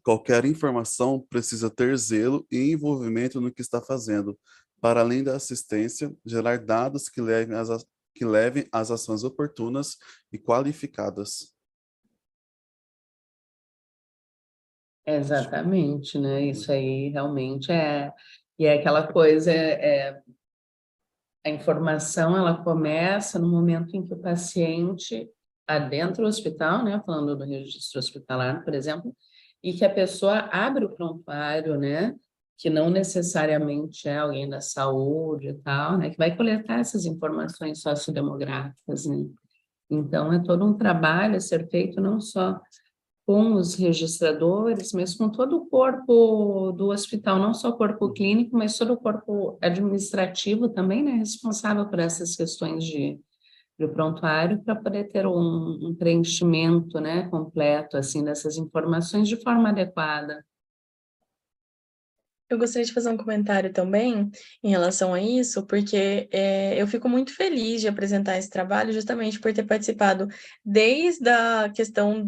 qualquer informação precisa ter zelo e envolvimento no que está fazendo, para além da assistência, gerar dados que levem às ações oportunas e qualificadas. Exatamente, né? Isso aí realmente é... E é aquela coisa, a informação, ela começa no momento em que o paciente adentra o hospital, né? Falando do registro hospitalar, por exemplo, e que a pessoa abre o prontuário, né? Que não necessariamente é alguém da saúde e tal, né? Que vai coletar essas informações sociodemográficas, né? Então, é todo um trabalho a ser feito não só com os registradores, mas com todo o corpo do hospital, não só o corpo clínico, mas todo o corpo administrativo também, né, responsável por essas questões de prontuário, para poder ter um preenchimento, né, completo, assim, dessas informações de forma adequada. Eu gostaria de fazer um comentário também em relação a isso, porque eu fico muito feliz de apresentar esse trabalho justamente por ter participado desde a questão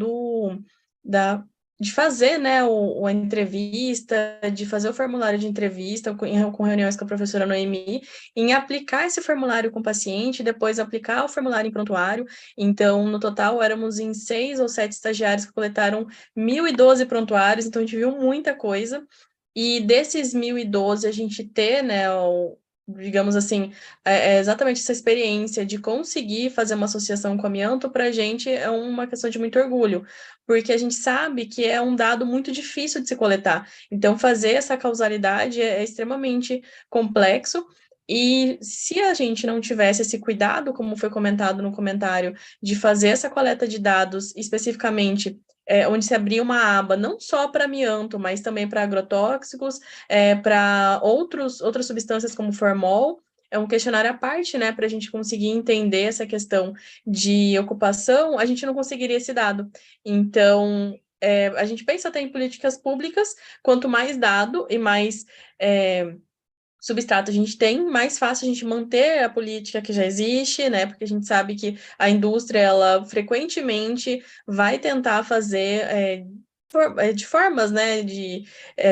de fazer, né, a entrevista, de fazer o formulário de entrevista com reuniões com a professora Noemi, em aplicar esse formulário com o paciente, depois aplicar o formulário em prontuário. Então, no total, éramos em 6 ou 7 estagiários que coletaram 1.012 prontuários, então a gente viu muita coisa. E desses 1.012, a gente ter, né, digamos assim, exatamente essa experiência de conseguir fazer uma associação com amianto, para a gente é uma questão de muito orgulho, porque a gente sabe que é um dado muito difícil de se coletar. Então, fazer essa causalidade é extremamente complexo. E se a gente não tivesse esse cuidado, como foi comentado no comentário, de fazer essa coleta de dados especificamente onde se abria uma aba não só para amianto, mas também para agrotóxicos, para outras substâncias como formol. É um questionário à parte, né, para a gente conseguir entender essa questão de ocupação, a gente não conseguiria esse dado. Então, a gente pensa até em políticas públicas, quanto mais dado e mais substrato a gente tem, mais fácil a gente manter a política que já existe, né? Porque a gente sabe que a indústria, ela frequentemente vai tentar fazer de formas, né, de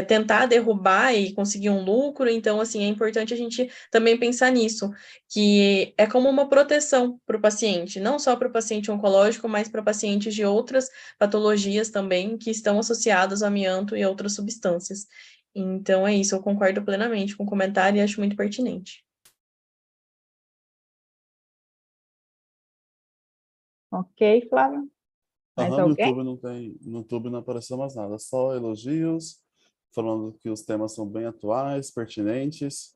tentar derrubar e conseguir um lucro. Então, assim, é importante a gente também pensar nisso, que é como uma proteção para o paciente, não só para o paciente oncológico, mas para pacientes de outras patologias também que estão associadas ao amianto e outras substâncias. Então é isso, eu concordo plenamente com o comentário e acho muito pertinente. Ok, Flávia? Mais No alguém? YouTube no YouTube não apareceu mais nada, só elogios, falando que os temas são bem atuais, pertinentes,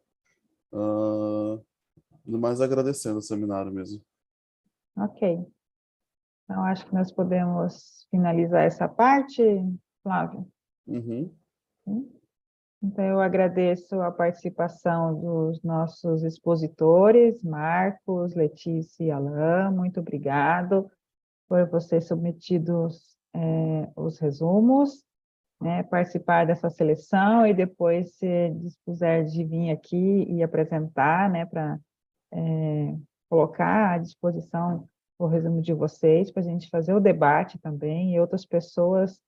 no mais agradecendo o seminário mesmo. Ok. Então, acho que nós podemos finalizar essa parte, Flávia. Uhum. Então, eu agradeço a participação dos nossos expositores, Marcos, Letícia e Alain, muito obrigado por vocês submetidos os resumos, né, participar dessa seleção e depois, se dispuser de vir aqui e apresentar, né, para colocar à disposição o resumo de vocês, para a gente fazer o debate também, e outras pessoas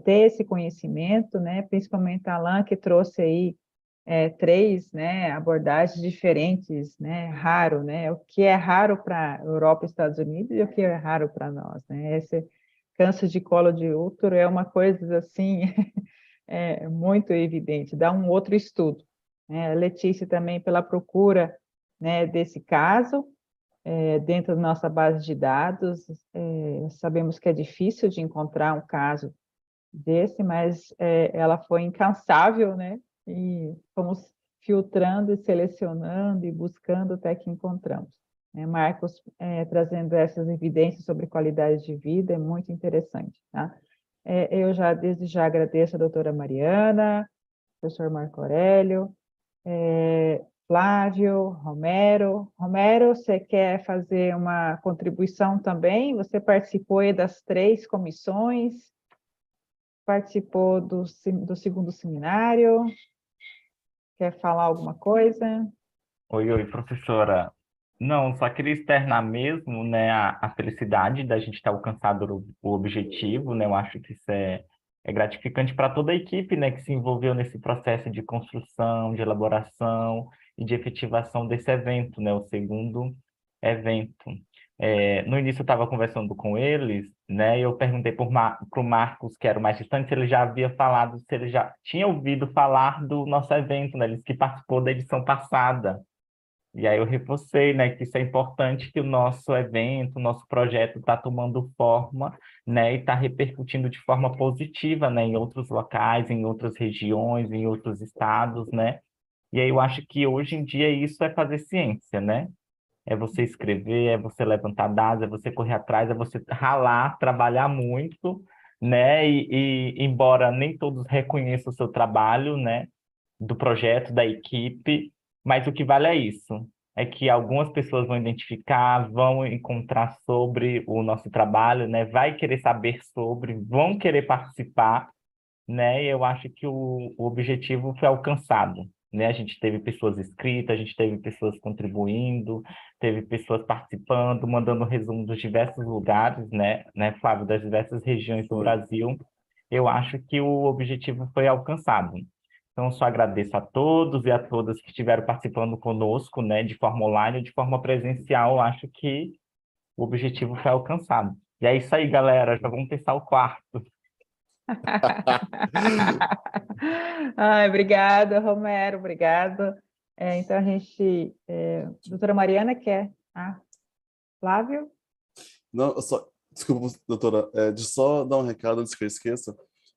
ter esse conhecimento, né, principalmente a Alain, que trouxe aí 3, né, abordagens diferentes, né, raro, né, o que é raro para a Europa e Estados Unidos e o que é raro para nós, né, esse câncer de colo de útero é uma coisa, assim, muito evidente, dá um outro estudo, né, a Letícia também pela procura, né, desse caso, dentro da nossa base de dados, sabemos que é difícil de encontrar um caso desse, mas ela foi incansável, né? E fomos filtrando e selecionando e buscando até que encontramos. Marcos trazendo essas evidências sobre qualidade de vida é muito interessante, tá? Eu desde já agradeço a doutora Mariana, professor Marco Aurélio, Flávio, Romero. Romero, você quer fazer uma contribuição também? Você participou aí das 3 comissões? participou do segundo seminário? Quer falar alguma coisa? Oi, professora. Não, só queria externar mesmo, né, a felicidade da gente ter alcançado o objetivo, né? Eu acho que isso é gratificante para toda a equipe, né, que se envolveu nesse processo de construção, de elaboração e de efetivação desse evento, né, o segundo evento. No início eu estava conversando com eles, né, e eu perguntei para o Marcos, que era o mais distante, se ele já havia falado, se ele já tinha ouvido falar do nosso evento, né, ele disse que participou da edição passada. E aí eu reforcei, né, que isso é importante, que o nosso evento, o nosso projeto está tomando forma, né, e está repercutindo de forma positiva, né, em outros locais, em outras regiões, em outros estados, né. E aí eu acho que hoje em dia isso é fazer ciência, né. É você escrever, é você levantar dados, é você correr atrás, é você ralar, trabalhar muito, né, e embora nem todos reconheçam o seu trabalho, né, do projeto, da equipe, mas o que vale é isso, é que algumas pessoas vão identificar, vão encontrar sobre o nosso trabalho, né? Vai querer saber sobre, vão querer participar, né? E eu acho que o objetivo foi alcançado, né? A gente teve pessoas inscritas, a gente teve pessoas contribuindo, teve pessoas participando, mandando resumo dos diversos lugares, né, Flávio, das diversas regiões do Foi. Brasil. Eu acho que o objetivo foi alcançado. Então, só agradeço a todos e a todas que estiveram participando conosco, né, de forma online ou de forma presencial. Eu acho que o objetivo foi alcançado. E é isso aí, galera. Já vamos pensar o quarto. Ai, obrigada, Romero, obrigado. Então, doutora Mariana quer? Flávio? Não, desculpa, doutora, de só dar um recado antes que eu esqueça,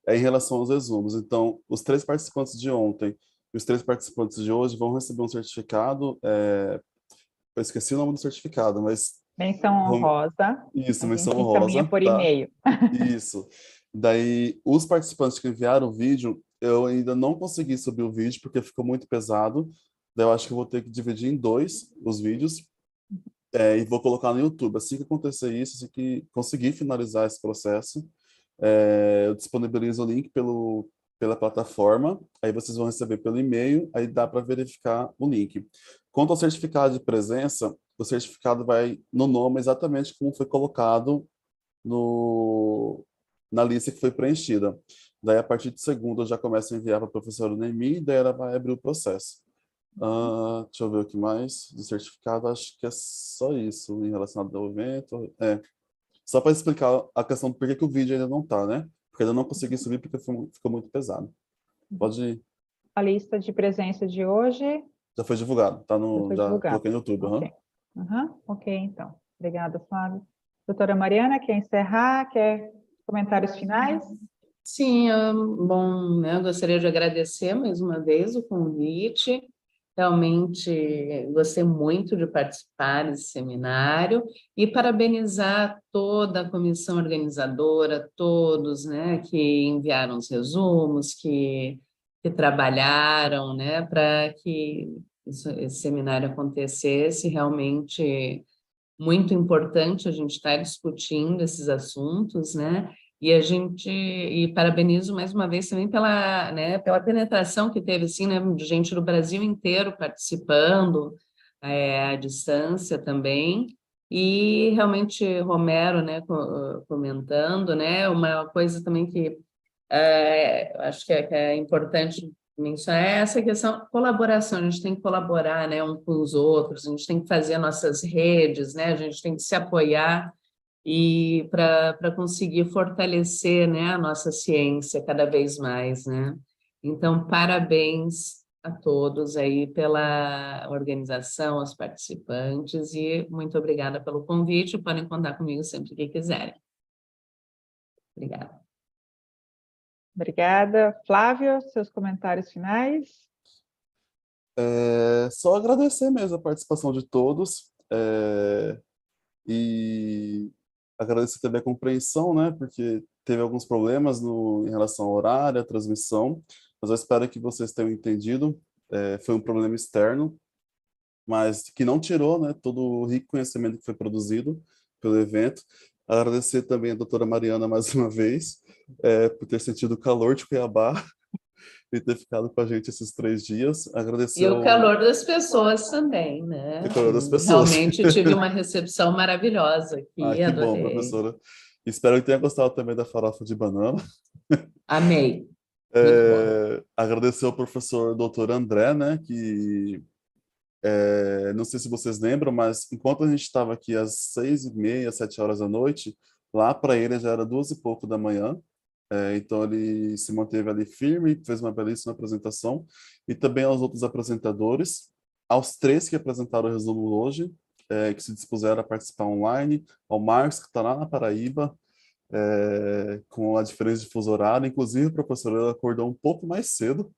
em relação aos resumos. Então, os 3 participantes de ontem e os 3 participantes de hoje vão receber um certificado, eu esqueci o nome do certificado, mas... Menção honrosa. Isso, A menção gente encaminha honrosa, por tá? e-mail. Isso. Daí, os participantes que enviaram o vídeo, eu ainda não consegui subir o vídeo porque ficou muito pesado. Daí eu acho que eu vou ter que dividir em 2 os vídeos, e vou colocar no YouTube. Assim que acontecer isso, assim que conseguir finalizar esse processo, eu disponibilizo o link pela plataforma, aí vocês vão receber pelo e-mail, aí dá para verificar o link. Quanto ao certificado de presença, o certificado vai no nome exatamente como foi colocado na lista que foi preenchida. Daí, a partir de segunda, eu já começo a enviar para a professora Noemi, daí ela vai abrir o processo. Deixa eu ver o que mais. Do certificado, acho que é só isso em relação ao evento. Só para explicar a questão do porquê que o vídeo ainda não está, né? Porque ainda não consegui subir porque ficou muito pesado. Pode ir. A lista de presença de hoje Já foi divulgado, já foi já divulgada. coloquei no YouTube. Ok. Ok, então. Obrigada, Flávio. Doutora Mariana, quer encerrar? Quer comentários finais? Sim, bom, né, eu gostaria de agradecer mais uma vez o convite. Realmente gostei muito de participar desse seminário e parabenizar toda a comissão organizadora, todos, né, que enviaram os resumos, que trabalharam, né, para que esse seminário acontecesse. Realmente muito importante a gente estar discutindo esses assuntos, né? E parabenizo mais uma vez também pela, né, pela penetração que teve, assim, né, de gente do Brasil inteiro participando, à distância também, e realmente Romero, né, comentando, né, uma coisa também que acho que é importante mencionar é essa questão colaboração. A gente tem que colaborar, né, um com os outros, a gente tem que fazer nossas redes, né, a gente tem que se apoiar e para conseguir fortalecer, né, a nossa ciência cada vez mais, né. Então, parabéns a todos aí pela organização, aos participantes, e muito obrigada pelo convite. Podem contar comigo sempre que quiserem. Obrigada. Obrigada. Flávio, seus comentários finais? Só agradecer mesmo a participação de todos, e agradecer também a compreensão, né, porque teve alguns problemas em relação ao horário, à transmissão, mas eu espero que vocês tenham entendido. Foi um problema externo, mas que não tirou, né, todo o rico conhecimento que foi produzido pelo evento. Agradecer também a doutora Mariana mais uma vez por ter sentido o calor de Cuiabá e ter ficado com a gente esses 3 dias. Agradecer E o calor das pessoas também, né? o calor das pessoas. Realmente tive uma recepção maravilhosa Ah, aqui, que bom, adorei. professora. Espero que tenha gostado também da farofa de banana. Amei. Muito bom. Agradecer ao professor Dr. André, né, que não sei se vocês lembram, mas enquanto a gente estava aqui às 6h30, 7 horas da noite, lá para ele já era 2 e pouco da manhã. Então ele se manteve ali firme, fez uma belíssima apresentação, e também aos outros apresentadores, aos 3 que apresentaram o resumo hoje, que se dispuseram a participar online, ao Marcos, que está lá na Paraíba, com a diferença de fuso horário. Inclusive, o professor ele acordou um pouco mais cedo,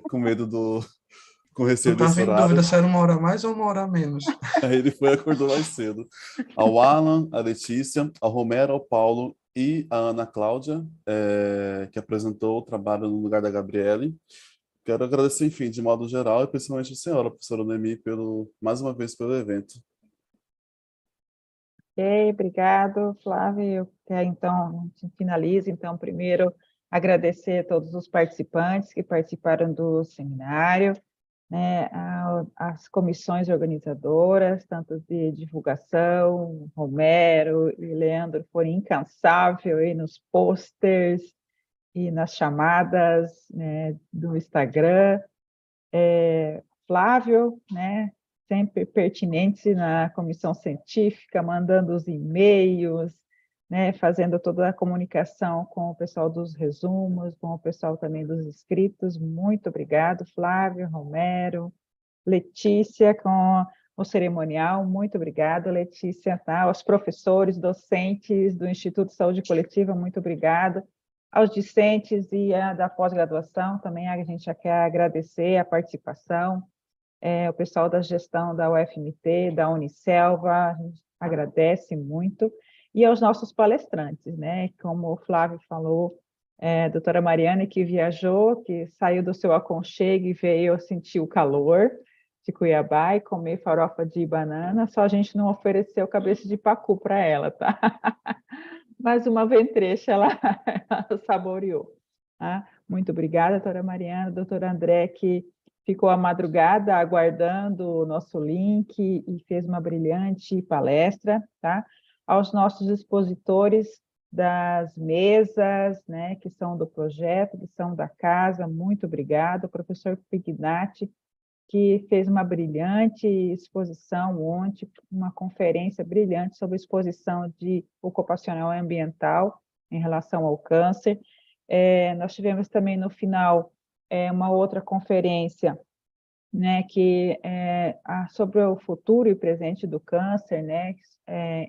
com medo com Eu receio desse estava em horário. dúvida se era 1 hora a mais ou 1 hora a menos. Aí ele foi e acordou mais cedo. Ao Alan, a Letícia, ao Romero, ao Paulo e a Ana Cláudia, que apresentou o trabalho no lugar da Gabriele. Quero agradecer, enfim, de modo geral, e principalmente a senhora, professora Noemi, mais uma vez pelo evento. Ok, obrigado, Flávio. Então, a gente finaliza. Então, primeiro, agradecer a todos os participantes que participaram do seminário, né, as comissões organizadoras, tanto de divulgação, Romero e Leandro foram incansáveis aí nos posters e nas chamadas, né, do Instagram. Flávio, né, sempre pertinente na comissão científica, mandando os e-mails, né, fazendo toda a comunicação com o pessoal dos resumos, com o pessoal também dos inscritos. Muito obrigado, Flávio, Romero, Letícia, com o cerimonial. Muito obrigada, Letícia, tá? Aos professores, docentes do Instituto de Saúde Coletiva, muito obrigada. Aos discentes e da pós-graduação, também a gente já quer agradecer a participação. O pessoal da gestão da UFMT, da Unicelva, a gente agradece muito. E aos nossos palestrantes, né? Como o Flávio falou, doutora Mariana, que viajou, que saiu do seu aconchego e veio sentir o calor de Cuiabá e comer farofa de banana, só a gente não ofereceu cabeça de pacu para ela, tá? Mas uma ventrecha ela saboreou. Tá? Muito obrigada, doutora Mariana, doutor André, que ficou à madrugada aguardando o nosso link e fez uma brilhante palestra, tá? Aos nossos expositores das mesas, né, que são do projeto, que são da casa, muito obrigada. O professor Pignatti, que fez uma brilhante exposição ontem, uma conferência brilhante sobre exposição de ocupacional e ambiental em relação ao câncer. Nós tivemos também no final uma outra conferência, né, que sobre o futuro e presente do câncer, né,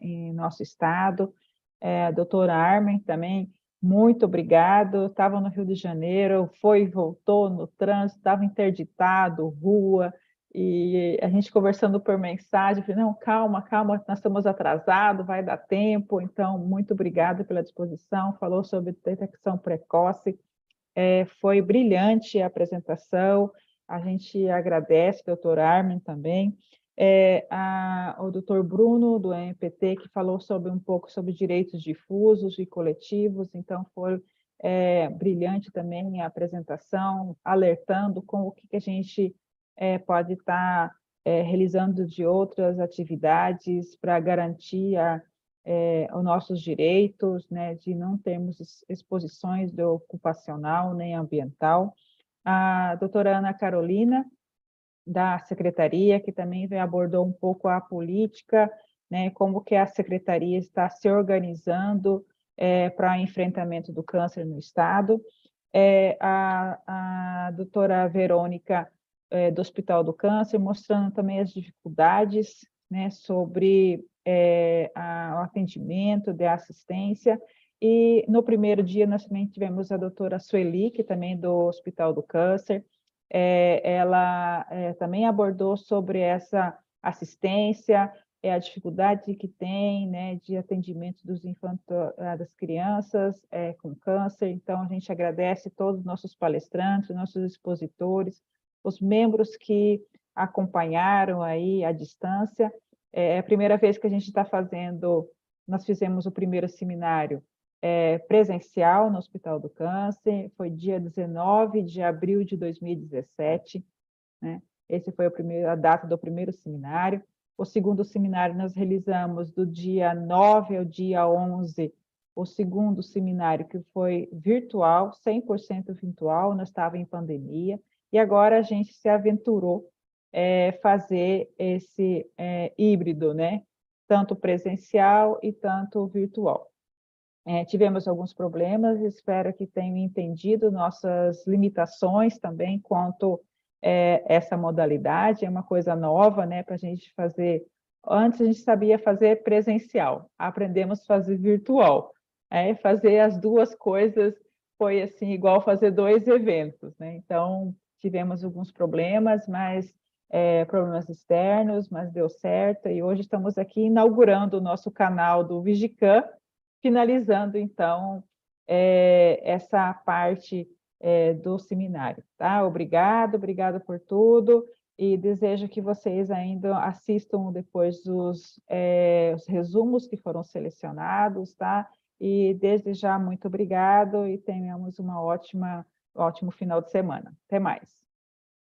em nosso estado. A doutora Armen também, muito obrigado. Estava no Rio de Janeiro, foi e voltou no trânsito, estava interditado, rua, e a gente conversando por mensagem, falei, não, calma, calma, nós estamos atrasados, vai dar tempo. Então, muito obrigada pela disposição. Falou sobre detecção precoce, foi brilhante a apresentação. A gente agradece, doutor Armin, também. O doutor Bruno, do MPT, que falou um pouco sobre direitos difusos e coletivos, então foi brilhante também a apresentação, alertando com o que a gente pode estar realizando de outras atividades para garantir os nossos direitos, né, de não termos exposições do ocupacional nem ambiental. A doutora Ana Carolina, da Secretaria, que também abordou um pouco a política, né, como que a Secretaria está se organizando para enfrentamento do câncer no Estado. A doutora Verônica, do Hospital do Câncer, mostrando também as dificuldades, né, sobre o atendimento, de assistência. E no primeiro dia nós também tivemos a doutora Sueli, que também do Hospital do Câncer. Ela também abordou sobre essa assistência, a dificuldade que tem, né, de atendimento das crianças com câncer. Então, a gente agradece todos os nossos palestrantes, nossos expositores, os membros que acompanharam aí à distância. É a primeira vez que a gente está fazendo, nós fizemos o primeiro seminário presencial no Hospital do Câncer, foi dia 19 de abril de 2017, né? Esse foi a data do primeiro seminário. O segundo seminário nós realizamos do dia 9 ao dia 11, o segundo seminário que foi virtual, 100% virtual, nós estávamos em pandemia, e agora a gente se aventurou fazer esse híbrido, né? Tanto presencial e tanto virtual. Tivemos alguns problemas, espero que tenham entendido nossas limitações também quanto essa modalidade, é uma coisa nova, né, para a gente fazer. Antes a gente sabia fazer presencial, aprendemos a fazer virtual. Fazer as duas coisas foi assim, igual fazer 2 eventos, né? Então, tivemos alguns problemas, mas problemas externos, mas deu certo, e hoje estamos aqui inaugurando o nosso canal do Vigicam, finalizando, então, essa parte do seminário, tá? Obrigado por tudo, e desejo que vocês ainda assistam depois os resumos que foram selecionados, tá? E desde já, muito obrigado, e tenhamos uma ótimo final de semana. Até mais.